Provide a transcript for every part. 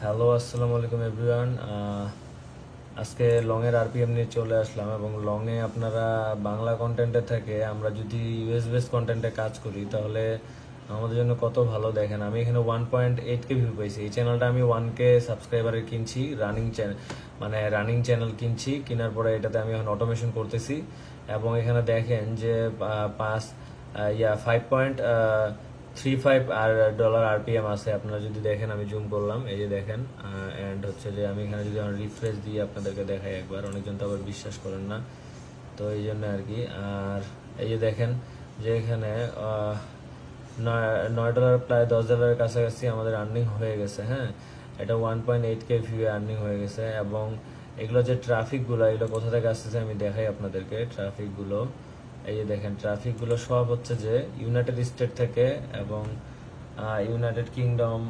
Hello, আসসালামু আলাইকুম everyone. আজকে লং এর আরপিএম নিয়ে চলে আসলাম এবং লং এ আপনারা বাংলা কন্টেন্টে থেকে আমরা যদি ইউএস বেস কন্টেন্টে কাজ করি তাহলে আমাদের জন্য কত ভালো। দেখেন, আমি এখানে 1.8K ভিউ পাইছি। এই চ্যানেলটা আমি 1K সাবস্ক্রাইবারের কিনছি, রানিং চ্যানেল কিনছি। কেনার পরে এটাতে আমি এখন অটোমেশন করতেছি এবং এখানে দেখেন যে 5.35 ডলার আরপিএম আছে। আপনারা যদি দেখেন, আমি জুম করলাম, এই যে দেখেন। এন্ড হচ্ছে যে আমি এখানে যদি রিফ্রেশ দিয়ে আপনাদেরকে দেখাই একবার, অনেকজন তো আবার বিশ্বাস করেন না, তো এই জন্য আর কি। আর এই যে দেখেন যে এখানে $9 প্রায় $10 কাছাকাছি আমাদের আর্নিং হয়ে গেছে। হ্যাঁ, এটা 1.8K ভিউ আর্নিং হয়ে গেছে। এবং এগুলো যে ট্রাফিকগুলো, এগুলো কোথা থেকে আসতেছে আমি দেখাই আপনাদেরকে। ট্রাফিকগুলো এই যে দেখেন, ট্রাফিকগুলো সব হচ্ছে যে ইউনাইটেড স্টেট থেকে এবং ইউনাইটেড কিংডম,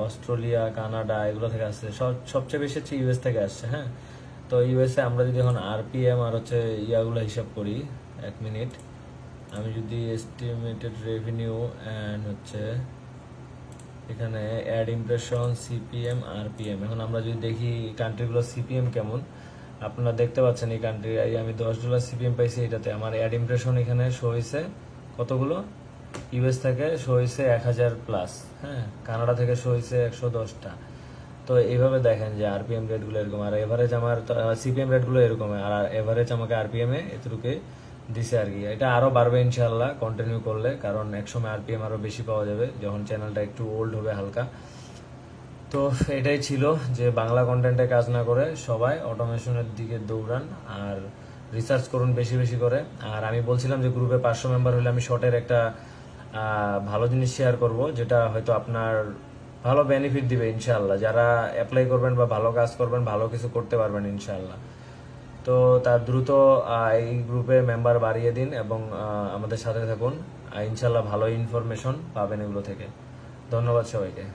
অস্ট্রেলিয়া, কানাডা, এগুলো থেকে আসছে। সবচেয়ে বেশি হচ্ছে ইউএস থেকে আসছে। হ্যাঁ, তো ইউএসএ আমরা যদি এখন আরপিএম আর হচ্ছে ইয়াগুলো হিসাব করি, 1 মিনিট, আমি যদি এস্টিমেটেড রেভিনিউ অ্যান্ড হচ্ছে এখানে অ্যাড ইমপ্রেশন, সিপিএম, আরপিএম, এখন আমরা যদি দেখি কান্ট্রিগুলো সিপিএম কেমন, আপনারা দেখতে পাচ্ছেন এই কান্ট্রি আমি $10 সিপিএম পাইছি। এটাতে আমার অ্যাড ইমপ্রেশন এখানে শো হয়েছে কতগুলো, ইউএস থেকে শো হয়েছে 1000+। হ্যাঁ, কানাডা থেকে শো হয়েছে 110টা। তো এইভাবে দেখেন যে আরপিএম রেটগুলো এরকম, আর এভারেজ আমার সিপিএম রেটগুলো এরকম, আর এভারেজ আমাকে আরপিএম এ এতটুকু দিছে আর কি। এটা আরো বাড়বে ইনশাআল্লাহ কন্টিনিউ করলে, কারণ একসময় আরপিএম আরো বেশি পাওয়া যাবে যখন চ্যানেলটা একটু ওল্ড হবে হালকা। তো এটাই ছিল যে বাংলা কন্টেন্টে কাজ না করে সবাই অটোমেশনের দিকে দৌড়ান আর রিসার্চ করুন বেশি বেশি করে। আর আমি বলছিলাম যে গ্রুপে 500 মেম্বার হলে আমি শর্টের একটা ভালো জিনিস শেয়ার করব, যেটা হয়তো আপনার ভালো বেনিফিট দিবে ইনশাআল্লাহ। যারা অ্যাপ্লাই করবেন বা ভালো কাজ করবেন, ভালো কিছু করতে পারবেন ইনশাআল্লাহ। তো তার দ্রুত এই গ্রুপে মেম্বার বাড়িয়ে দিন এবং আমাদের সাথে থাকুন। ইনশাআল্লাহ ভালো ইনফরমেশন পাবেন এগুলো থেকে। ধন্যবাদ সবাইকে।